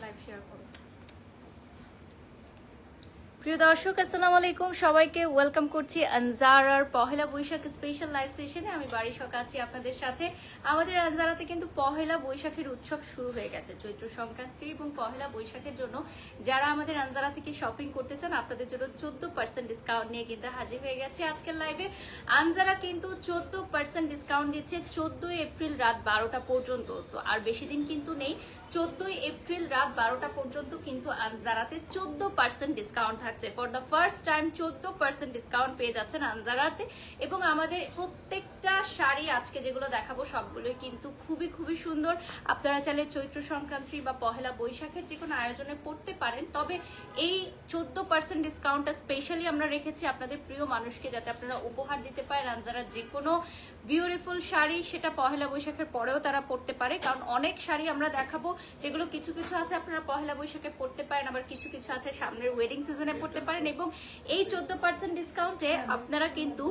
Live share করো। প্রিয় দর্শক আসসালামু আলাইকুম, সবাইকে ওয়েলকাম করছি আনজারার পহেলা বৈশাখ স্পেশাল লাইভ সেশনে। আমি বাড়ি শখ আছি আপনাদের সাথে। আমাদের আনজারাতে কিন্তু পহেলা বৈশাখের উৎসব শুরু হয়ে গেছে। চৈত্র সংক্রান্তি এবং পহেলা বৈশাখের জন্য যারা আমাদের আনজারা থেকে শপিং করতে চান আপনাদের জন্য 14% ডিসকাউন্ট নিয়ে কিন্তু হাজির হয়ে গেছে আজকের লাইভে। আনজারা কিন্তু 14% ডিসকাউন্ট দিচ্ছে 14 এপ্রিল রাত 12টা পর্যন্ত। আর বেশি দিন কিন্তু নেই, 14 এপ্রিল রাত 12টা পর্যন্ত কিন্তু আনজারাতে 14% ডিসকাউন্ট থাকছে। For the first time 14% discount পেয়ে যাচ্ছেন আনজারাতে। এবং আমাদের প্রত্যেকটা শাড়ি আজকে যেগুলো দেখাবো সবগুলোই কিন্তু খুবই খুবই সুন্দর। আপনারা চাইলে চৈত্র সংক্রান্তি বা পহেলা বৈশাখের যে কোনো আয়োজনে পড়তে পারেন। তবে এই 14% ডিসকাউন্টটা স্পেশালি আমরা রেখেছি আপনাদের প্রিয় মানুষকে, যাতে আপনারা উপহার দিতে পারেন আনজারার যে কোনো বিউটিফুল শাড়ি, সেটা পহেলা বৈশাখের পরেও তারা পড়তে পারে। কারণ অনেক শাড়ি আমরা দেখাবো যেগুলো কিছু কিছু আছে আপনারা পহেলা বৈশাখে পড়তে পারেন, আবার কিছু কিছু আছে সামনের ওয়েডিং সিজনে পড়তে পারেন। এবং এই 14% ডিসকাউন্টে আপনারা কিন্তু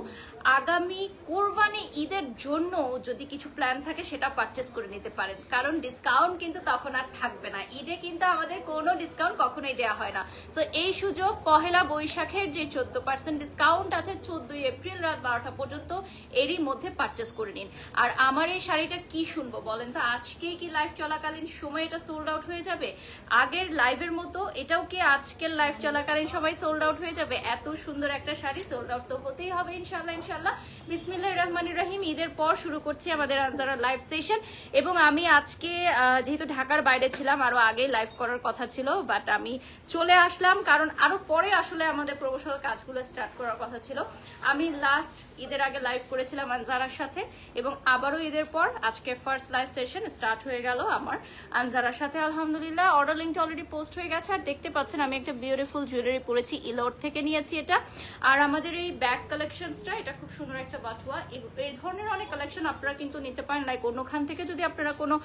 আগামী কোরবানি ঈদের জন্য যদি কিছু প্ল্যান থাকে সেটা পারচেস করে নিতে পারেন। কারণ ডিসকাউন্ট কিন্তু তখন আর থাকবে না। ঈদে কিন্তু আমাদের কোনো ডিসকাউন্ট কখনোই দেওয়া হয় না। সো এই সুযোগ পহেলা বৈশাখের যে 14% ডিসকাউন্ট আছে 14 এপ্রিল রাত 12টা পর্যন্ত, এরই মধ্যে পারচেস করে নিন। আর আমার এই শাড়িটা কি শুনবো বলেন তো, আজকেই কি লাইভ চলাকালীন সময় এটা সোল্ড আউট হয়ে যাবে? আগের লাইভের মতো এটাও কি আজকের লাইভ চলাকালীন সময় সোল্ড আউট হয়ে যাবে? এত সুন্দর একটা শাড়ি সোল্ড আউট তো হতেই হবে ইনশাল্লাহ ইনশাল্লাহ। বিসমিল্লাহির রহমানির রহিম। ঈদের পর শুরু করছি আমাদের আনজারা লাইভ সেশন। এবং আমি আজকে যেহেতু ঢাকার বাইরে ছিলাম, আরো আগে লাইভ করার কথা ছিল, বাট আমি চলে আসলাম কারণ আরো পরে আসলে আমাদের প্রমোশনাল কাজগুলো স্টার্ট করার কথা ছিল। আমি লাস্ট ঈদের আগে লাইভ করেছিলাম আনজারার সাথে, এবং আবারও ঈদের পর আজকে ফার্স্ট লাইভ সেশন স্টার্ট হয়ে গেল আমার আনজারার সাথে। আলহামদুলিল্লাহ অর্ডার লিঙ্কটা অলরেডি পোস্ট হয়ে গেছে। আর দেখতে পাচ্ছেন আমি একটা বিউটিফুল জুয়েলারি পরেছি, ইলোর থেকে নিয়েছি এটা। আর আমাদের এই ব্যাগ কালেকশনসটা, এটা খুব সুন্দর একটা বাটুয়া। এই ধরনের অনেক কালেকশন আপনারা কিন্তু নিতে পারেন। লাইক অন্যখান থেকে যদি আপনারা কোনো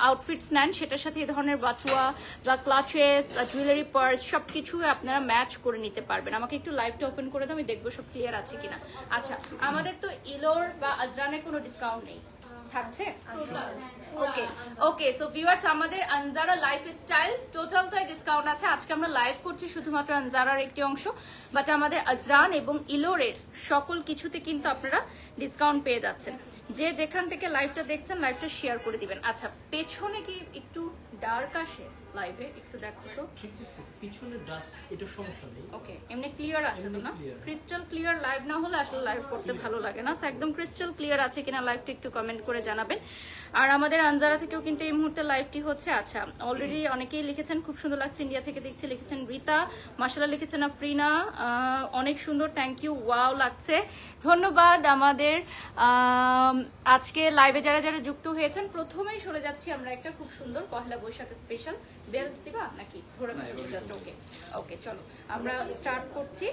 আউটফিটস নেন সেটার সাথে এই ধরনের বাটুয়া বা ক্লাচেস, জুয়েলারি পার্স সবকিছু আপনারা ম্যাচ করে নিতে পারবেন। আমাকে একটু লাইভটা ওপেন করে দাও, আমি দেখবো সব ক্লিয়ার আছে কিনা। আচ্ছা, আমাদের তো ইলোর বা আজরানের কোনো ডিসকাউন্ট নেই, থাকছে? ওকে ওকে। সো ভিউয়ার্স, আমাদের আনজারা লাইফস্টাইল টোটালটাই ডিসকাউন্ট আছে। আজকে আমরা লাইভ করছি শুধুমাত্র আনজারার একটি অংশ, বাট আমাদের আজরান এবং ইলোরের সকল কিছুতে কিন্তু আপনারা ডিসকাউন্ট পেয়ে যাচ্ছেন। যে যেখান থেকে লাইভটা দেখছেন লাইভটা শেয়ার করে দিবেন। আচ্ছা, পেছনে কি একটু ডার্ক আসে লাইভে? একটু দেখো তো। পিছনে ডার্ক, এটা সমস্যা নেই। ওকে, এমনি ক্লিয়ার আছে তো না? ক্রিস্টাল ক্লিয়ার লাইভ না হলে আসলে লাইভ করতে ভালো লাগে না। একদম ক্রিস্টাল ক্লিয়ার আছে কিনা লাইভটা একটু কমেন্ট করে জানাবেন। আর আমাদের আনজারা থেকেও কিন্তু এই মুহূর্তে লাইভটি হচ্ছে। আচ্ছা, অলরেডি অনেকেই লিখেছেন খুব সুন্দর লাগছে, ইন্ডিয়া থেকে দেখছি লিখেছেন রীতা, মাশাআল্লাহ লিখেছেন আফরিনা, অনেক সুন্দর, থ্যাংক ইউ, ওয়াও লাগছে, ধন্যবাদ। আমাদের আজকে লাইভে যারা যারা যুক্ত হয়েছেন, প্রথমেই চলে যাচ্ছি আমরা একটা খুব সুন্দর পহেলা বৈশাখ স্পেশাল বেল্ট দিবা নাকি ধরে? ওকে ওকে, চলো আমরা স্টার্ট করছি।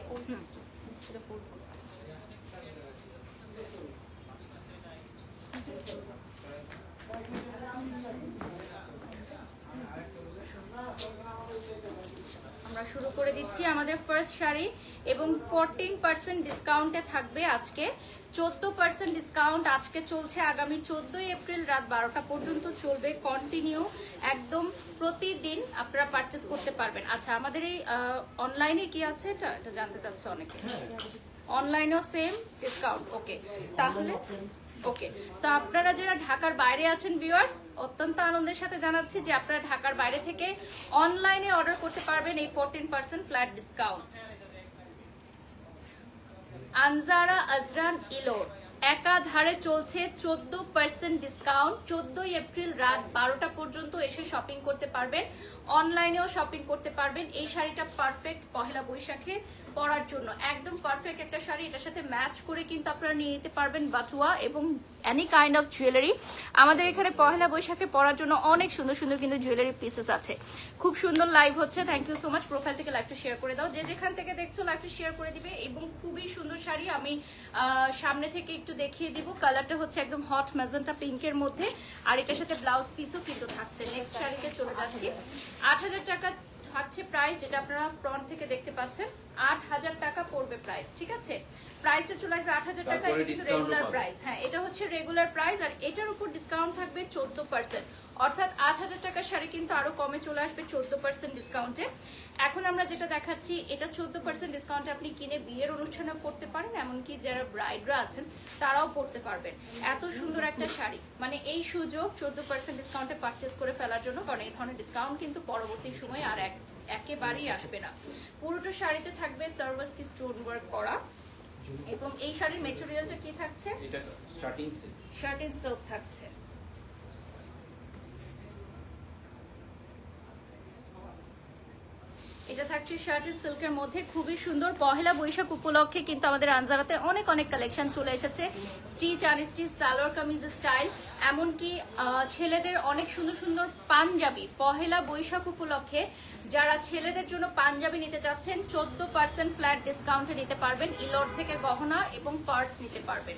আমরা শুরু করে দিচ্ছি আমাদের ফার্স্ট শাড়ি, এবং 14% ডিসকাউন্টে থাকবে আজকে। 14% ডিসকাউন্ট আজকে চলছে, আগামী 14 এপ্রিল রাত 12টা পর্যন্ত চলবে কন্টিনিউ। একদম প্রতিদিন আপনারা পারচেস করতে পারবেন। আচ্ছা, আমাদের এই অনলাইনে কি আছে এটা জানতে চাচ্ছে অনেকে। অনলাইনেও সেম ডিসকাউন্ট। ওকে, তাহলে ওকে। সো আপনারা যারা ঢাকার বাইরে আছেন ভিউয়ার্স, অত্যন্ত আনন্দের সাথে জানাচ্ছি যে আপনারা ঢাকার বাইরে থেকে অনলাইনে অর্ডার করতে পারবেন এই 14% ফ্ল্যাট ডিসকাউন্ট। আনজারা আজরান ইলোর একাধারে চলছে 14% ডিসকাউন্ট। 14 এপ্রিল রাত 12টা পর্যন্ত এসে শপিং করতে পারবেন, অনলাইনেও শপিং করতে পারবেন। এই শাড়িটা পারফেক্ট পহেলা বৈশাখে পরার জন্য, একদম পারফেক্ট একটা শাড়ি। এটার সাথে ম্যাচ করে কিন্তু আপনারা নিয়ে নিতে পারবেন বাটুয়া এবং এনি কাইন্ড অফ জুয়েলারি। আমাদের এখানে পহেলা বৈশাখে পরার জন্য অনেক সুন্দর সুন্দর কিন্তু জুয়েলারি পিসেস আছে। খুব সুন্দর লাইভ হচ্ছে, thank you so much. Profile থেকে লাইভটা শেয়ার করে দাও, যে যেখান থেকে দেখছো লাইভটা শেয়ার করে দিবে। এবং খুবই সুন্দর শাড়ি, আমি সামনে থেকে একটু দেখিয়ে দিব। কালারটা হচ্ছে একদম হট ম্যাজেন্টা পিঙ্কের মধ্যে, আর এটার সাথে ব্লাউজ পিসও কিন্তু থাকছে। নেক্সট শাড়িতে চলে যাচ্ছি। 8000 টাকা থাকছে প্রাইস, যেটা আপনারা ফ্রন্ট থেকে দেখতে পাচ্ছেন। 8000 টাকা পড়বে প্রাইস, ঠিক আছে? প্রাইসে চলে আসবে 8000 টাকা, রেগুলার প্রাইস। হ্যাঁ, এটা হচ্ছে রেগুলার প্রাইস। আর এটার উপর ডিসকাউন্ট থাকবে 14%, অর্থাৎ 8000 টাকার শাড়ি কিন্তু আরো কমে চলে আসবে 14% ডিসকাউন্টে। এখন আমরা যেটা দেখাচ্ছি এটা 14% ডিসকাউন্টে আপনি কিনে বিয়ের অনুষ্ঠানে পরতে পারেন, এমনকি যারা ব্রাইডরা আছেন তারাও পরতে পারবেন। এত সুন্দর একটা শাড়ি, মানে এই সুযোগ 14% ডিসকাউন্টে পারচেস করে ফেলার জন্য, কারণ এই ধরনের ডিসকাউন্ট কিন্তু পরবর্তী সময় আর একেবারেই আসবে না। পুরোটা শাড়িতে থাকবে সার্ভাসকি স্টোন ওয়ার্ক করা, এবং এই শাড়ির ম্যাটেরিয়ালটা কি থাকছে? এটা শার্টিং সিল্ক। শার্টিং সিল্ক থাকছে। এটা থাকছে শার্টিং সিল্কের মধ্যে, খুবই সুন্দর। পহেলা বৈশাখ উপলক্ষে কিন্তু আমাদের আনজারাতে অনেক অনেক কালেকশন চলে এসেছে, stitch unstitch, salwar kameez style, এমনকি ছেলেদের অনেক সুন্দর সুন্দর পাঞ্জাবি। পহেলা বৈশাখ উপলক্ষে যারা ছেলেদের জন্য পাঞ্জাবি নিতে চাচ্ছেন 14% ফ্ল্যাট ডিসকাউন্টে নিতে পারবেন। ইলোর থেকে গহনা এবং পার্স নিতে পারবেন।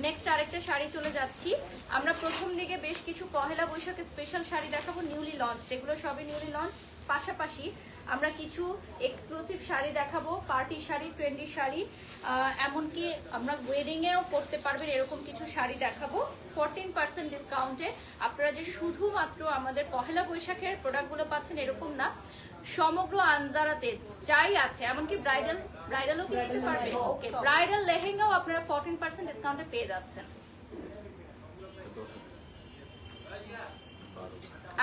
নেক্সট আরেকটা শাড়ি চলে যাচ্ছি আমরা। প্রথম দিকে বেশ কিছু পহেলা বৈশাখে স্পেশাল শাড়ি দেখাবো, নিউলি লঞ্চ, এগুলো সবই নিউলি লঞ্চ। পাশাপাশি আমরা কিছু এক্সক্লুসিভ শাড়ি দেখাবো, পার্টি শাড়ি, ট্রেন্ডি শাড়ি, এমনকি আমরা ওয়েডিংয়েও পরতে পারবেন এরকম কিছু শাড়ি দেখাবো 14% ডিসকাউন্টে। আপনারা যে শুধুমাত্র আমাদের পহেলা বৈশাখের প্রোডাক্টগুলো পাচ্ছেন এরকম না, সমগ্র আনজারাতে যাই আছে, এমনকি ব্রাইডালও কি নিতে পারবেন। ওকে, ব্রাইডাল লেহেঙ্গাও আপনারা 14% ডিসকাউন্টে পেয়ে যাচ্ছেন।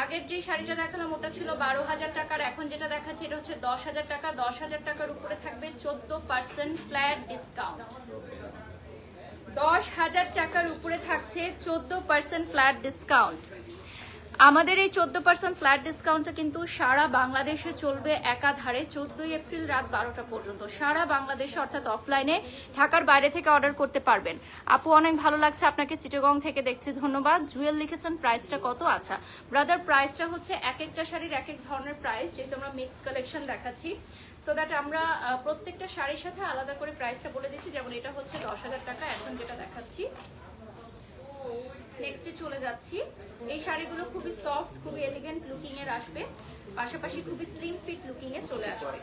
আগের যে শাড়িটা দেখালাম ওটা ছিল 12,000 টাকার, এখন যেটা দেখাচ্ছে এটা হচ্ছে 10,000 টাকা। 10,000 টাকার উপরে থাকবে 14% ফ্ল্যাট ডিসকাউন্ট। 10,000 টাকার উপরে থাকছে 14% ফ্ল্যাট ডিসকাউন্ট। আমাদের এই 14% ফ্ল্যাট ডিসকাউন্টটা কিন্তু সারা বাংলাদেশে চলবে একাধারে 14 এপ্রিল রাত 12টা পর্যন্ত। সারা বাংলাদেশে, অর্থাৎ অফলাইনে, ঢাকার বাইরে থেকে অর্ডার করতে পারবেন। আপু অনেক ভালো লাগছে আপনাকে, চিটাগং থেকে দেখছি, ধন্যবাদ। জুয়েল লিখেছেন প্রাইসটা কত? আচ্ছা ব্রাদার, প্রাইসটা হচ্ছে এক একটা শাড়ির এক এক ধরনের প্রাইস, যেহেতু আমরা মিক্স কালেকশন দেখাচ্ছি, সো দ্যাট আমরা প্রত্যেকটা শাড়ির সাথে আলাদা করে প্রাইসটা বলে দিচ্ছি। যেমন এটা হচ্ছে 10,000 টাকা এখন যেটা দেখাচ্ছি। নেক্সটে চলে যাচ্ছি। এই শাড়িগুলো খুবই সফট, খুবই এলিগেন্ট লুকিং এর আসবে, পাশাপাশি খুবই স্লিম ফিট লুকিং এ চলে আসবে।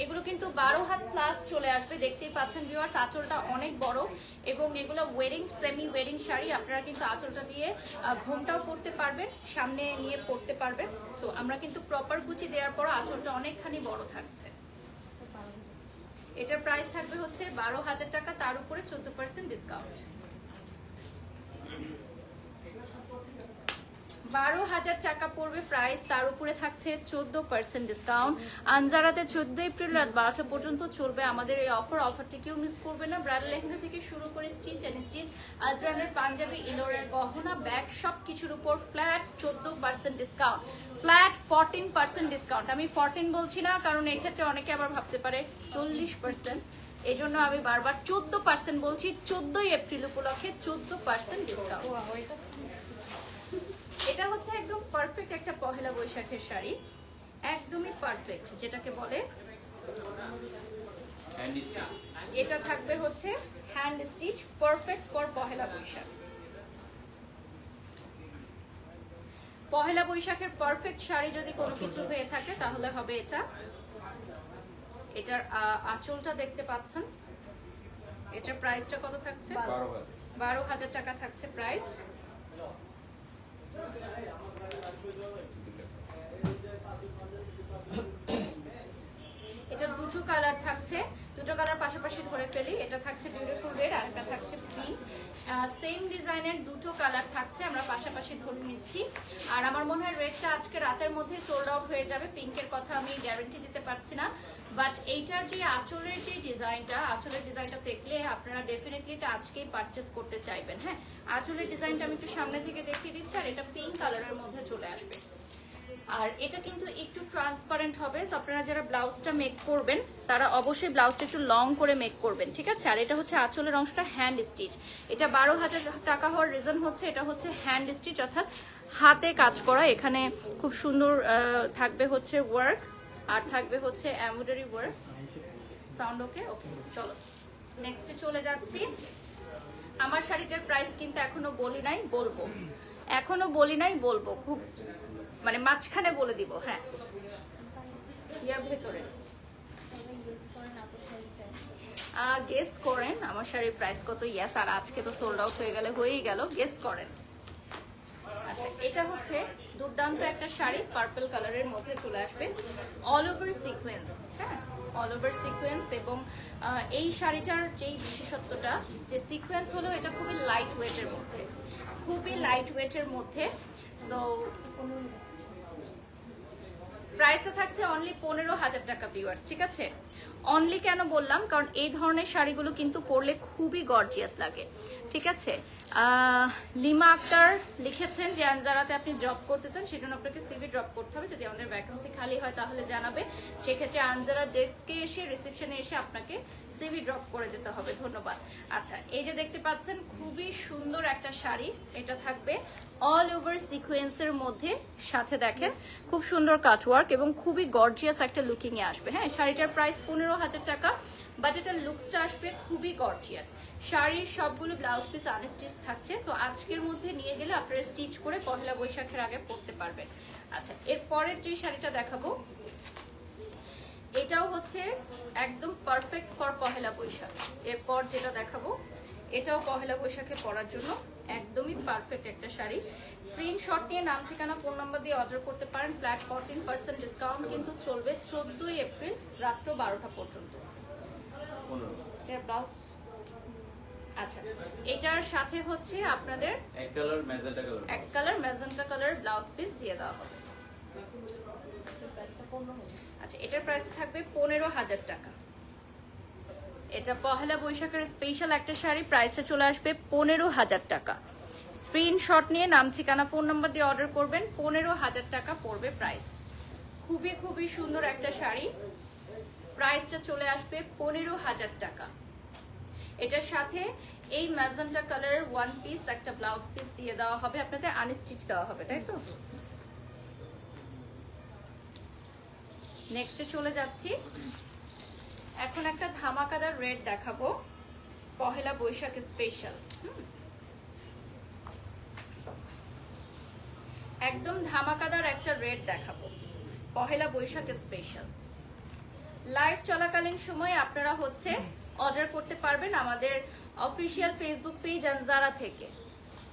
এগুলো কিন্তু 12 হাত প্লাস চলে আসবে, দেখতেই পাচ্ছেন ভিউয়ার্স, আঁচলটা অনেক বড়, এবং এগুলো ওয়েডিং, সেমি ওয়েডিং শাড়ি। আপনারা কিন্তু আঁচলটা দিয়ে ঘোমটাও পরতে পারবেন, সামনে নিয়ে পরতে পারবেন। সো আমরা কিন্তু প্রপার কুচি দেওয়ার পর আঁচলটা অনেকখানি বড় থাকছে। এটার প্রাইস থাকবে হচ্ছে 12,000 টাকা, তার উপরে 14% ডিসকাউন্ট। 12,000 টাকা পড়বে প্রাইস, তার উপরে থাকছে 14% ডিসকাউন্ট। আনজারাতে 14 এপ্রিল রাত 12টা পর্যন্ত চলবে আমাদের এই অফারটি কেউ মিস করবে না। ব্রাইডাল লেহেঙ্গা থেকে শুরু করে স্টিচ এন্ড স্টিচ, আজরানের পাঞ্জাবি, ইলোরের গহনা, ব্যাগ, সবকিছুর উপর ফ্ল্যাট 14% ডিসকাউন্ট, ফ্ল্যাট 14% ডিসকাউন্ট। আমি 14 বলছি না, কারণ এক্ষেত্রে অনেকে আবার ভাবতে পারে 40%, এই জন্য আমি বারবার 14% বলছি। 14 এপ্রিল উপলক্ষে 14% ডিসকাউন্ট। এটা হচ্ছে একদম পারফেক্ট একটা পহেলা বৈশাখের শাড়ি, একদমই পারফেক্ট, যেটাকে বলে এটা থাকবে হচ্ছে hand stitch, perfect for Pohela Boishakh. পহেলা বৈশাখের পারফেক্ট শাড়ি যদি কোনো কিছু হয়ে থাকে তাহলে হবে এটা। এটার আঁচলটা দেখতে পাচ্ছেন। এটার প্রাইসটা কত থাকছে? 12,000 টাকা থাকছে প্রাইস। এটা দুটো কালার থাকছে, দুটো কালার পাশাপাশি ধরে ফেলি। এটা থাকছে বিউটিফুল রেড, আর একটা থাকছে পিঙ্ক। সেম ডিজাইনের দুটো কালার থাকছে, আমরা পাশাপাশি ধরে নিচ্ছি। আর আমার মনে হয় রেডটা আজকে রাতের মধ্যে সোল্ড আউট হয়ে যাবে, পিঙ্কের কথা আমি গ্যারান্টি দিতে পারছি না। বাট এইটার যে আঁচলের যে ডিজাইনটা, আঁচলের ডিজাইনটা দেখলে আপনারা ডেফিনেটলি এটা আজকেই পারচেস করতে চাইবেন। হ্যাঁ, আঁচলের ডিজাইনটা আমি একটু সামনে থেকে দেখিয়ে দিচ্ছি। আর এটা পিঙ্ক কালারের মধ্যে চলে আসবে, আর এটা কিন্তু একটু ট্রান্সপারেন্ট হবে। সো আপনারা যারা ব্লাউজটা মেক করবেন তারা অবশ্যই ব্লাউজটা একটু লং করে মেক করবেন, ঠিক আছে? আর এটা হচ্ছে আঁচলের অংশটা হ্যান্ড স্টিচ। এটা 12,000 টাকা হওয়ার রিজন হচ্ছে এটা হচ্ছে হ্যান্ড স্টিচ, অর্থাৎ হাতে কাজ করা। এখানে খুব সুন্দর থাকবে হচ্ছে ওয়ার্ক, আর থাকবে হচ্ছে embroidery work. Sound okay? Okay, চলো নেক্সটে চলে যাচ্ছি। আমার শাড়িটার প্রাইস কিন্তু এখনো বলি নাই, বলবো, এখনো বলি নাই, বলবো, খুব মানে মাঝখানে বলে দিব। হ্যাঁ, ইয়ার ভেতরে গেস করেন আমার শাড়ির প্রাইস কত। ইয়াস, আর আজকে তো সোল্ড আউট হয়ে গেলে হয়েই গেল। গেস করেন আচ্ছা, এটা হচ্ছে দুর্দান্ত একটা শাড়ি, পার্পল কালারের মধ্যে চলে আসবে, অল ওভার সিকোয়েন্স। হ্যাঁ, অল ওভার সিকোয়েন্স। এবং এই শাড়িটার যেই বিশেষত্বটা, যে সিকোয়েন্স হলো, এটা খুবই লাইট ওয়েটের মধ্যে, খুবই লাইট ওয়েটের মধ্যে। সো প্রাইসটা থাকছে অনলি 15,000 টাকা ভিউয়ার্স, ঠিক আছে? অনলি কেন বললাম, কারণ এই ধরনের শাড়িগুলো কিন্তু পরলে খুবই গর্জিয়াস লাগে, ঠিক আছে? লিমা আক্তার লিখেছেন যে আনজারাতে আপনি জব করতে চান, সেজন্য আপনাকে সিভি ড্রপ করতে হবে। যদি আমাদের ভ্যাকেন্সি খালি হয় তাহলে জানাবে, সেক্ষেত্রে আনজারা ডেস্কে এসে, রিসেপশনে এসে আপনাকে সিভি ড্রপ করে যেতে হবে। ধন্যবাদ। আচ্ছা, এই যে দেখতে পাচ্ছেন খুবই সুন্দর একটা শাড়ি, এটা থাকবে অল ওভার সিকোয়েন্সের মধ্যে, সাথে দেখেন খুব সুন্দর কাটওয়ার্ক এবং খুবই গর্জিয়াস একটা লুকিং এ আসবে। হ্যাঁ, শাড়িটার প্রাইস 15,000 টাকা, বাট এটার লুকসটা আসবে খুবই গর্জিয়াস। শাড়ির সবগুলো ব্লাউজ পিস আনস্টিচ থাকছে। সো আজকের মধ্যে নিয়ে গেলে আপনারা স্টিচ করে পহেলা বৈশাখের আগে পরতে পারবেন। আচ্ছা, এর পরের যে শাড়িটা দেখাবো, এটাও হচ্ছে একদম পারফেক্ট ফর পহেলা বৈশাখ। এরপর যেটা দেখাবো, এটাও পহেলা বৈশাখে পরার জন্য একদমই পারফেক্ট একটা শাড়ি। স্ক্রিনশট নিয়ে নাম, ঠিকানা, ফোন নাম্বার দিয়ে অর্ডার করতে পারেন। ফ্ল্যাট 14% ডিসকাউন্ট কিন্তু চলবে 14 এপ্রিল রাত্র 12টা পর্যন্ত। এটার ব্লাউজ, আচ্ছা, এটার সাথে হচ্ছে আপনাদের এক colour magenta colour blouse piece দিয়ে দেওয়া হবে। আচ্ছা, এটার প্রাইস থাকবে 15,000 টাকা। এটা পহেলা বৈশাখের স্পেশাল একটা শাড়ি, প্রাইসটা চলে আসবে 15,000 টাকা। স্ক্রিনশট নিয়ে নাম, ঠিকানা, ফোন নাম্বার দিয়ে অর্ডার করবেন। 15,000 টাকা পড়বে প্রাইস। খুবই খুবই সুন্দর একটা শাড়ি, প্রাইসটা চলে আসবে 15,000 টাকা। এটার সাথে এই ম্যাজেন্টা কালারের ওয়ান পিস একটা ব্লাউজ পিস দিয়ে দেওয়া হবে, আপনাদের আনস্টিচ দেওয়া হবে, তাই তো? নেক্সটে চলে যাচ্ছি। এখন একটা ধামাকাদার রেড দেখাবো, পহেলা বৈশাখ স্পেশাল। একদম ধামাকাদার একটা রেড দেখাবো, পহেলা বৈশাখ স্পেশাল। লাইভ চলাকালীন সময় আপনারা হচ্ছে অর্ডার করতে পারবেন আমাদের অফিসিয়াল ফেসবুক পেজ আনজারা থেকে,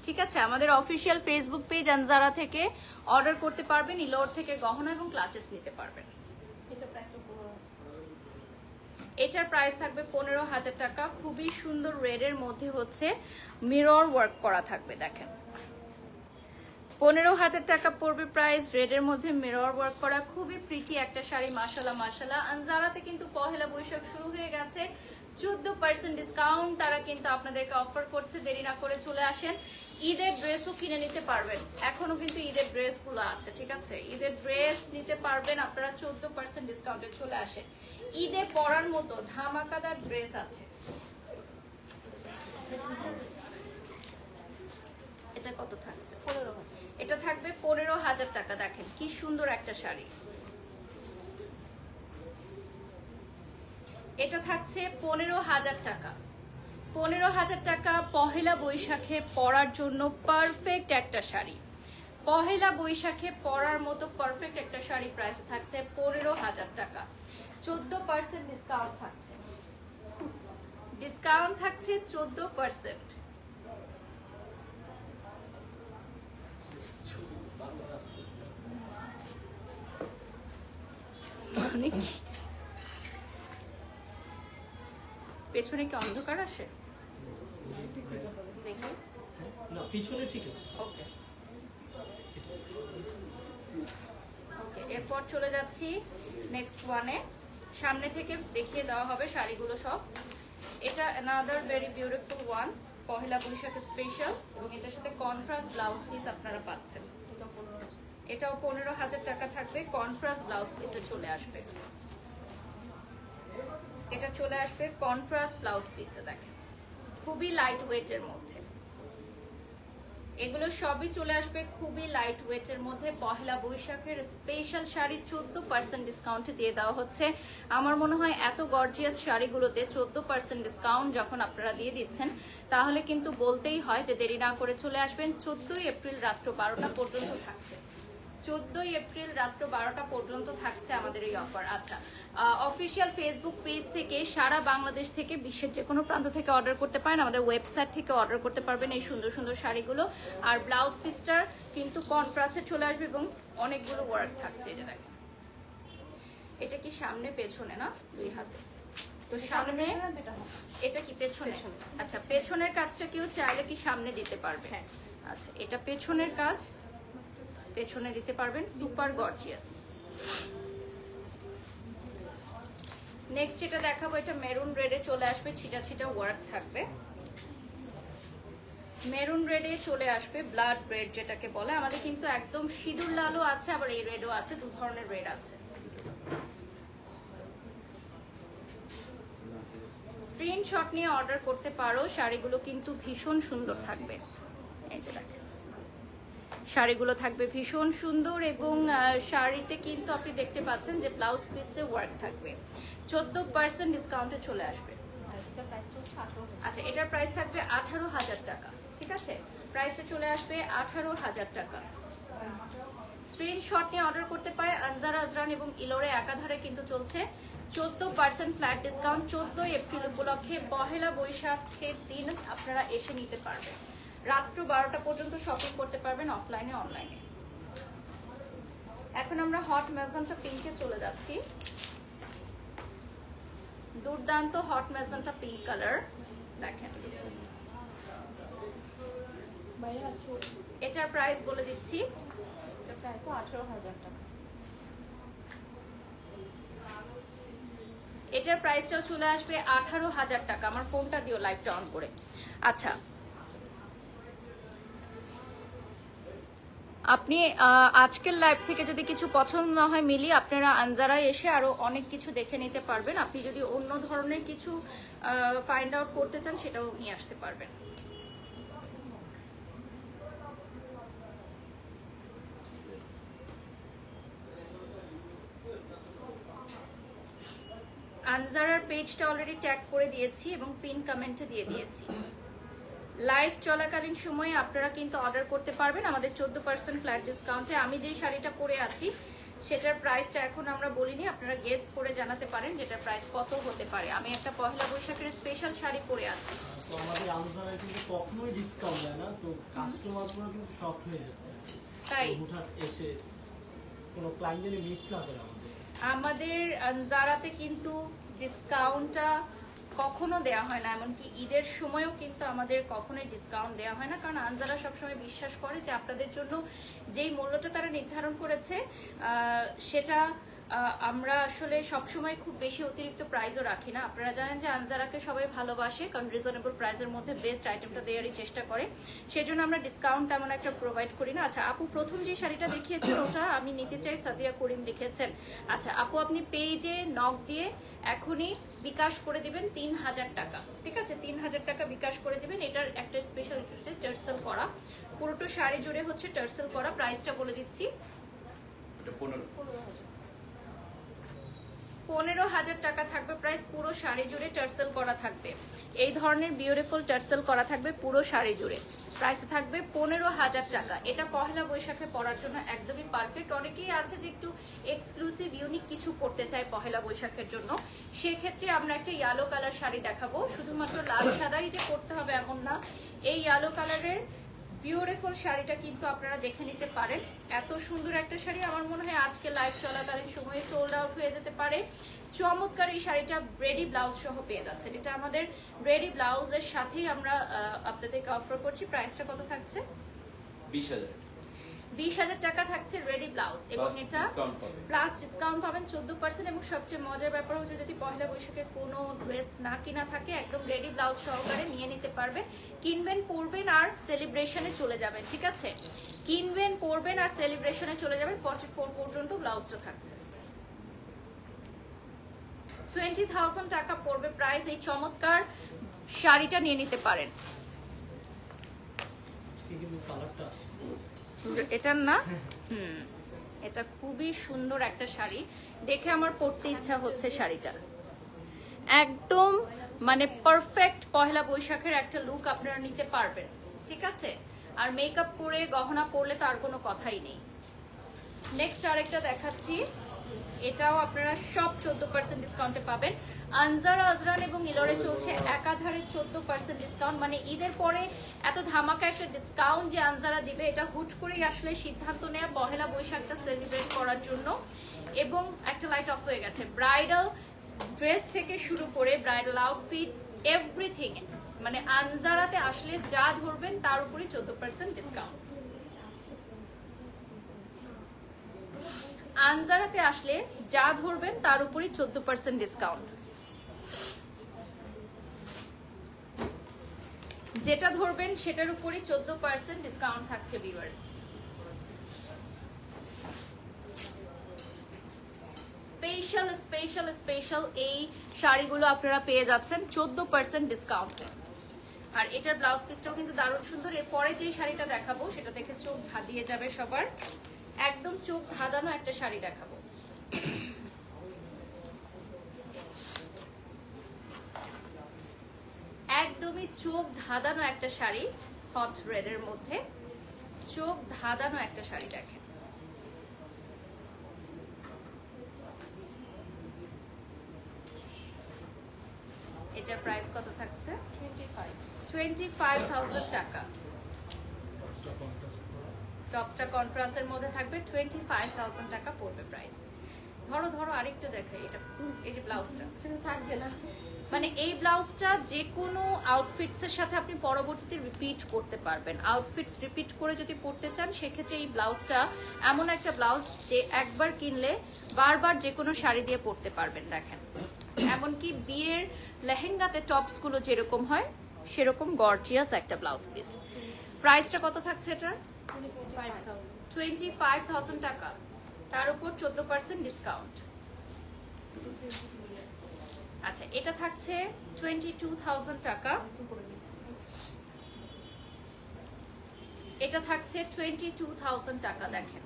ঠিক আছে? আমাদের অফিসিয়াল ফেসবুক পেজ আনজারা থেকে অর্ডার করতে পারবেন, ইলোর থেকে গহনা এবং ক্লাচেস নিতে পারবেন। এটার প্রাইস থাকবে 15,000 টাকা। খুবই সুন্দর রেডের মধ্যে হচ্ছে মিরর ওয়ার্ক করা থাকবে, দেখেন 15,000 টাকা পড়বে প্রাইস। রেডের মধ্যে মিরর ওয়ার্ক করা খুবই প্রিটি একটা শাড়ি। মাশাআল্লাহ মাশাআল্লাহ। আনজারাতে কিন্তু পহেলা বৈশাখ শুরু হয়ে গেছে, 14% ডিসকাউন্ট তারা কিন্তু আপনাদেরকে অফার করছে। দেরি না করে চলে আসেন, ঈদের ড্রেসও কিনে নিতে পারবেন, এখনো কিন্তু ঈদের ড্রেসগুলো আছে, ঠিক আছে? ঈদের ড্রেস নিতে পারবেন আপনারা 14% ডিসকাউন্টে। চলে আসেন, ঈদে পরার মতো ধামাকাদার ড্রেস আছে। এটা কত থাকছে? 15,000। এটা থাকবে 15,000 টাকা। দেখেন কি সুন্দর একটা শাড়ি, এটা থাকছে 15,000 টাকা। 15,000 টাকা পহেলা বৈশাখে পরার জন্য পারফেক্ট একটা শাড়ি, পহেলা বৈশাখে পরার মতো পারফেক্ট একটা শাড়ি। প্রাইস থাকছে 15,000 টাকা। 14% ডিসকাউন্ট থাকছে, ডিসকাউন্ট থাকছে 14%। পেছনে কি অন্ধকার আসে? দেখি না, পিছনে ঠিক আছে। ওকে ওকে, এরপর চলে যাচ্ছি নেক্সট ওয়ানে। সামনে থেকে দেখিয়ে দেওয়া হবে শাড়িগুলো সব। এটা another very beautiful one, Pohela Boishakh special, এবং এটার সাথে কন্ট্রাস্ট ব্লাউজ পিস আপনারা পাচ্ছেন। এটাও 15,000 টাকা থাকবে, কন্ট্রাস্ট ব্লাউজ পিসে চলে আসবে। এটা চলে আসবে কন্ট্রাস্ট ব্লাউজ পিসে, দেখেন খুবই লাইট ওয়েটের মধ্যে। এগুলো সবই চলে আসবে খুবই লাইট ওয়েটের মধ্যে। পহেলা বৈশাখের স্পেশাল শাড়ি 14% ডিসকাউন্টে দিয়ে দেওয়া হচ্ছে। আমার মনে হয় এত গর্জিয়াস শাড়িগুলোতে 14% ডিসকাউন্ট যখন আপনারা দিয়ে দিচ্ছেন, তাহলে কিন্তু বলতেই হয় যে দেরি না করে চলে আসবেন। 14 এপ্রিল রাত্র 12টা পর্যন্ত থাকছে। 14 এপ্রিল রাত্র 12টা পর্যন্ত থাকছে আমাদের এই অফার। আচ্ছা, অফিসিয়াল ফেসবুক পেজ থেকে সারা বাংলাদেশ থেকে বিশ্বের যে কোনো প্রান্ত থেকে অর্ডার করতে পারেন, আমাদের ওয়েবসাইট থেকে অর্ডার করতে পারবেন এই সুন্দর সুন্দর শাড়িগুলো। আর ব্লাউজ পিসটার কিন্তু কন্ট্রাস্টে চলে আসবে এবং অনেকগুলো ওয়ার্ক থাকছে। এই যে দেখেন, এটা কি সামনে পেছনে না, দুই হাতে তো সামনে, এটা কি পেছনে? আচ্ছা, পেছনের কাজটা কেউ চাইলে কি সামনে দিতে পারবে? হ্যাঁ। আচ্ছা, এটা পেছনের কাজ, পেছনে দিতে পারবেন, সুপার গর্জিয়াস। নেক্সট যেটা দেখাবো, এটা মেরুন রেডে চলে আসবে, ছিটা ছিটা ওয়ার্ক থাকবে। মেরুন রেডে চলে আসবে, ব্লাড রেড যেটাকে বলে। আমাদের কিন্তু একদম সিঁদুর লালও আছে, আবার এই রেডও আছে, দু ধরনের রেড আছে। স্ক্রিনশট নিয়ে অর্ডার করতে পারো, শাড়িগুলো কিন্তু ভীষণ সুন্দর থাকবে। এই যে দেখেন, শাড়িগুলো থাকবে ভীষণ সুন্দর এবং শাড়িতে কিন্তু আপনি দেখতে পাচ্ছেন যে ব্লাউজ পিসে ওয়ার্ক থাকবে। 14% ডিসকাউন্টে চলে আসবে। আচ্ছা, এটার প্রাইস থাকবে 18,000 টাকা। ঠিক আছে, প্রাইসটা চলে আসবে 18,000 টাকা। স্ক্রিনশট নিয়ে অর্ডার করতে পারে। আনজারা, আজরান এবং ইলোরে একাধারে কিন্তু চলছে 14% ফ্ল্যাট ডিসকাউন্ট। 14 এপ্রিল উপলক্ষে পহেলা বৈশাখের দিন আপনারা এসে নিতে পারবেন। রাত্র 12টা পর্যন্ত শপিং করতে পারবেন, অফলাইনে অনলাইনে। এখন আমরা হট ম্যাজেন্টা পিঙ্কে চলে যাচ্ছি। দুর্দান্ত হট ম্যাজেন্টা পিঙ্ক কালার দেখেন। এটার প্রাইস বলে দিচ্ছি, এটার প্রাইসও 18,000 টাকা। এটার প্রাইসটাও চলে আসবে 18,000 টাকা। আমার ফোনটা দিও লাইভটা অন করে। আচ্ছা, আপনি আজকের লাইভ থেকে যদি কিছু পছন্দ না হয় মিলি, আপনারা আনজারায় এসে আরো অনেক কিছু দেখে নিতে পারবেন। আপনি যদি অন্য ধরনের কিছু ফাইন্ড আউট করতে চান, সেটাও নিয়ে আসতে পারবেন। আনজারার পেজটা অলরেডি ট্যাগ করে দিয়েছি এবং পিন কমেন্টে দিয়ে দিয়েছি। লাইভ চলাকালীন সময়ে আপনারা কিন্তু অর্ডার করতে পারবেন আমাদের 14% ফ্ল্যাট ডিসকাউন্টে। আমি যে শাড়িটা পরে আছি সেটার প্রাইসটা এখন আমরা বলিনি, আপনারা গেস করে জানাতে পারেন যেটার প্রাইস কত হতে পারে। আমি একটা পহেলা বৈশাখের স্পেশাল শাড়ি পরে আছি। তো আমাদের আনজারায় কিন্তু কখনোই ডিসকাউন্ট দেয় না, তো কাস্টমারগুলো কিন্তু শক হয়ে যাচ্ছে। তাই হঠাৎ এসে কোনো ক্লায়েন্ট মিস না করে আমাদের আনজারাতে কিন্তু ডিসকাউন্টটা কখনো দেওয়া হয় না, এমনকি ঈদের সময়ও কিন্তু আমাদের কখনোই ডিসকাউন্ট দেওয়া হয় না। কারণ আনজারা সবসময় বিশ্বাস করে যে আপনাদের জন্য যেই মূল্যটা তারা নির্ধারণ করেছে সেটা আমরা আসলে সবসময় খুব বেশি অতিরিক্ত প্রাইসও রাখি না। আপনারা জানেন যে আনজারাকে সবাই ভালোবাসে, কারণ রিজনেবল প্রাইসের মধ্যে বেস্ট আইটেমটা দেওয়ারই চেষ্টা করে, সেই জন্য আমরা ডিসকাউন্ট তেমন একটা প্রোভাইড করি না। আচ্ছা আপু, প্রথম যে শাড়িটা দেখিয়েছেন ওটা আমি নিতে চাই, সাদিয়া করিম লিখেছেন। আচ্ছা আপু, আপনি পেজে নক দিয়ে এখনই বিকাশ করে দিবেন 3,000 টাকা। ঠিক আছে, 3,000 টাকা বিকাশ করে দিবেন। এটার একটা স্পেশাল টার্সেল করা, পুরোটা শাড়ি জুড়ে হচ্ছে টার্সেল করা। প্রাইসটা বলে দিচ্ছি, 15,000 টাকা থাকবে প্রাইস। পুরো শাড়ি জুড়ে টার্সেল করা থাকবে, এই ধরনের বিউটিফুল টার্সেল করা থাকবে পুরো শাড়ি জুড়ে। প্রাইস থাকবে 15,000 টাকা। এটা পহেলা বৈশাখে পরার জন্য একদমই পারফেক্ট। অনেকেই আছে যে একটু এক্সক্লুসিভ ইউনিক কিছু করতে চায় পহেলা বৈশাখের জন্য, সেক্ষেত্রে আমরা একটা ইয়েলো কালার শাড়ি দেখাবো। শুধুমাত্র লাল সাদাই যে করতে হবে এমন না, এই ইয়েলো কালারের বিউটিফুল শাড়িটা কিন্তু আপনারা দেখে নিতে পারেন। এত সুন্দর একটা শাড়ি, আমার মনে হয় আজকে লাইভ চলাকালীন সময়ে সোল্ড আউট হয়ে যেতে পারে। চমৎকার এই শাড়িটা রেডি ব্লাউজ সহ পেয়ে যাচ্ছে। এটা আমাদের রেডি ব্লাউজের সাথেই আমরা আপনাদেরকে অফার করছি। প্রাইসটা কত থাকছে? 20,000 টাকা থাকছে রেডি ব্লাউজ, এবং এটা প্লাস ডিসকাউন্ট পাবেন 14%। এবং সবচেয়ে মজার ব্যাপার হচ্ছে যদি পহেলা বৈশাখে কোনো ড্রেস না কিনা থাকে, একদম রেডি ব্লাউজ সহকারে নিয়ে নিতে পারবেন। কিনবেন, পরবেন আর সেলিব্রেশনে চলে যাবেন। ঠিক আছে, কিনবেন, পরবেন আর সেলিব্রেশনে চলে যাবেন। 44 পর্যন্ত ব্লাউজটা থাকছে। 20,000 টাকা পড়বে প্রাইস। এই চমৎকার শাড়িটা নিয়ে নিতে পারেন। এটার না, এটা খুবই সুন্দর একটা শাড়ি, দেখে আমার পরতে ইচ্ছা হচ্ছে শাড়িটা। একদম মানে পারফেক্ট পহেলা বৈশাখের একটা লুক আপনারা নিতে পারবেন। ঠিক আছে, আর মেকআপ করে গহনা পরলে তো আর কোনো কথাই নেই। নেক্সট আরেকটা দেখাচ্ছি, এটাও আপনারা সব 14% ডিসকাউন্টে পাবেন। আনজারা, আজরান এবং ইলোরে চলছে একাধারে 14% ডিসকাউন্ট। মানে ঈদের পরে এত ধামাকা একটা ডিসকাউন্ট যে আনজারা দিবে, এটা হুট করেই আসলে সিদ্ধান্ত নেওয়া পহেলা বৈশাখটা সেলিব্রেট করার জন্য। এবং একটা লাইট অফ হয়ে গেছে, ব্রাইডাল ড্রেস থেকে শুরু করে ব্রাইডাল আউটফিট এভরিথিং, মানে আনজারাতে আসলে যা ধরবেন তার উপরে 14% ডিসকাউন্ট। আনজারাতে আসলে যা ধরবেন তার উপরই 14% ডিসকাউন্ট। যেটা ধরবেন সেটার উপরই 14% ডিসকাউন্ট থাকছে ভিউয়ার্স। স্পেশাল স্পেশাল স্পেশাল এই শাড়িগুলো আপনারা পেয়ে যাচ্ছেন 14% ডিসকাউন্টে। আর এটার ব্লাউজ পিসটাও কিন্তু দারুণ সুন্দর। এরপরে যে শাড়িটা দেখাবো সেটা দেখে চোখ ধাঁধিয়ে যাবে সবার, একদম চোখ ধাঁধানো একটা শাড়ি দেখাবো। একদমই চোখ ধাঁধানো একটা শাড়ি, হট রেড এর মধ্যে চোখ ধাঁধানো একটা শাড়ি দেখেন। এটার প্রাইস কত থাকছে? 25,000 টাকা। টপসটা কন্ট্রাস্টের মধ্যে থাকবে, 25,000 টাকা পড়বে প্রাইস। ধরো ধরো আরেকটু দেখাই, এটা এই যে ব্লাউজটা থাকবে না, মানে এই ব্লাউজটা যে কোনো আউটফিটস এর সাথে আপনি পরবর্তীতে রিপিট করতে পারবেন। আউটফিটস রিপিট করে যদি পরতে চান সেক্ষেত্রে এই ব্লাউজটা এমন একটা ব্লাউজ যে একবার কিনলে বারবার যে কোনো শাড়ি দিয়ে পরতে পারবেন। দেখেন, এমনকি বিয়ের লেহেঙ্গাতে টপস গুলো যেরকম হয় সেরকম গর্জিয়াস একটা ব্লাউজ পিস। প্রাইসটা কত থাকছে এটার? 25,000 টাকা, তার উপর 14% ডিসকাউন্ট। আচ্ছা, এটা থাকছে 22,000 টাকা, এটা থাকছে 22,000 টাকা। দেখেন,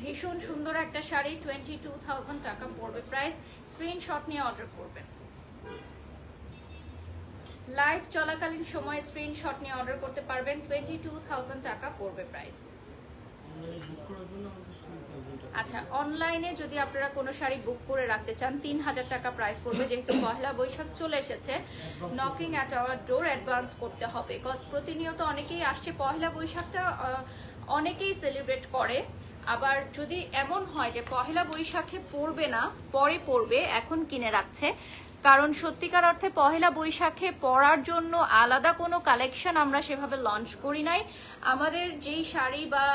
ভীষণ সুন্দর একটা শাড়ি, 22,000 টাকা পড়বে প্রাইস। স্ক্রিনশট নিয়ে অর্ডার করবেন, লাইভ চলাকালীন সময় স্ক্রিনশট নিয়ে অর্ডার করতে পারবেন। 22,000 টাকা পড়বে প্রাইস। আচ্ছা, অনলাইনে যদি আপনারা কোনো শাড়ি বুক করে রাখতে চান 3,000 টাকা প্রাইস পড়বে। যেহেতু পহেলা বৈশাখ চলে এসেছে, knocking at our door advance করতে হবে, বিকজ প্রতিনিয়ত অনেকেই আসছে, পহেলা বৈশাখটা অনেকেই সেলিব্রেট করে। আবার যদি এমন হয় যে পহেলা বৈশাখে পড়বে না, পরে পড়বে, এখন কিনে রাখছে, কারণ সত্যিকার অর্থে পহেলা বৈশাখে পরার জন্য আলাদা কোনো কালেকশন আমরা সেভাবে লঞ্চ করি নাই। আমাদের যেই শাড়ি বা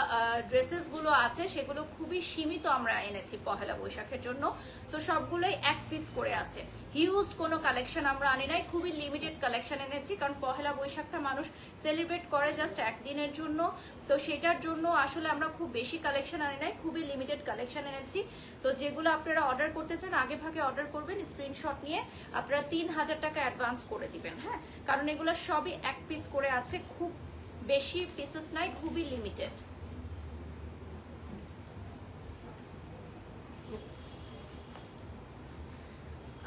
ড্রেসেসগুলো আছে সেগুলো খুবই সীমিত আমরা এনেছি পহেলা বৈশাখের জন্য। সো সবগুলোই এক পিস করে আছে, হিউজ কোনো কালেকশন আমরা আনি নাই, খুবই লিমিটেড কালেকশন এনেছি। কারণ পহেলা বৈশাখটা মানুষ সেলিব্রেট করে জাস্ট একদিনের জন্য, তো সেটার জন্য আসলে আমরা খুব বেশি কালেকশন আনি নাই, খুবই লিমিটেড কালেকশন এনেছি। তো যেগুলো আপনারা অর্ডার করতে চান আগে ভাগে অর্ডার করবেন, স্ক্রিনশট নিয়ে আপনারা 3,000 টাকা অ্যাডভান্স করে দিবেন। হ্যাঁ, কারণ এগুলো সবই এক পিস করে আছে, খুব বেশি পিসেস নাই, খুবই লিমিটেড।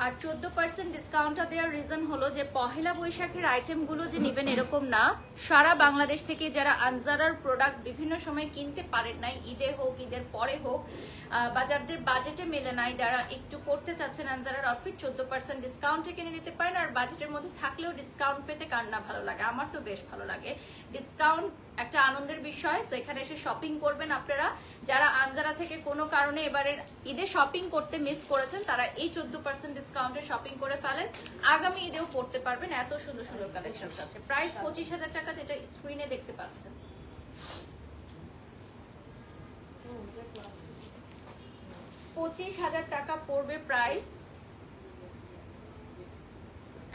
আর 14% ডিসকাউন্টটা দেওয়ার রিজন হলো যে পহেলা বৈশাখের আইটেমগুলো যে নেবেন এরকম না, সারা বাংলাদেশ থেকে যারা আনজারার প্রোডাক্ট বিভিন্ন সময় কিনতে পারেন নাই, ঈদে হোক ঈদের পরে হোক, বা যাদের বাজেটে মেলে নাই, যারা একটু করতে চাচ্ছেন আনজারার আউটফিট, 14% ডিসকাউন্টে কিনে নিতে পারেন। আর বাজেটের মধ্যে থাকলেও ডিসকাউন্ট পেতে কার না ভালো লাগে, আমার তো বেশ ভালো লাগে। ডিসকাউন্ট একটা আনন্দের বিষয়, তো এখানে এসে শপিং করবেন আপনারা। যারা আনজারা থেকে কোনো কারণে এবারের ঈদে শপিং করতে মিস করেছেন তারা এই 14% ডিসকাউন্টে শপিং করে ফেলেন, আগামী ঈদেও পড়তে পারবেন। এত সুন্দর সুন্দর কালেকশন আছে। প্রাইস 25,000 টাকা, যেটা স্ক্রিনে দেখতে পাচ্ছেন। 25,000 টাকা পড়বে প্রাইস।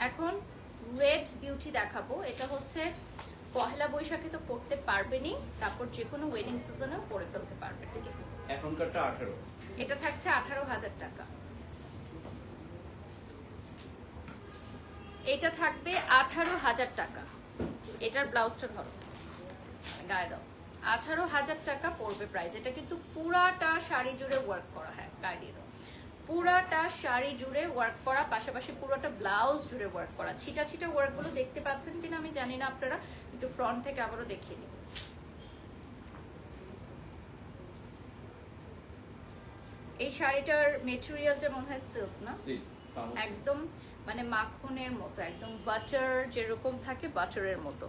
এখন রেড বিউটি দেখাবো, এটা হচ্ছে পহেলা বৈশাখে তো পড়তে পারবেনই, তারপর যে কোনো ওয়েডিং সিজনেও পরে ফেলতে পারবেন। এখনকারটা 18, এটা থাকছে 18,000 টাকা, এটা থাকবে 18,000 টাকা। এটার ব্লাউজটা ধরো, গায়ে দাও, 18,000 টাকা পড়বে প্রাইস। এটা কিন্তু পুরাটা শাড়ি জুড়ে ওয়ার্ক করা, হ্যাঁ গায়ে দিয়ে দাও, পুরাটা শাড়ি জুড়ে ওয়ার্ক করা, পাশাপাশি পুরোটা ব্লাউজ জুড়ে ওয়ার্ক করা। ছিটা ছিটা ওয়ার্কগুলো দেখতে পাচ্ছেন কিনা আমি জানি না, আপনারা একটু ফ্রন্ট থেকে আবারও দেখিয়ে দিই। এই শাড়িটার মেটেরিয়ালটা মনে হয় সিল্ক না, সিল্ক সামুস একদম মানে মাখনের মতো, একদম বাটার যেরকম থাকে বাটারের মতো।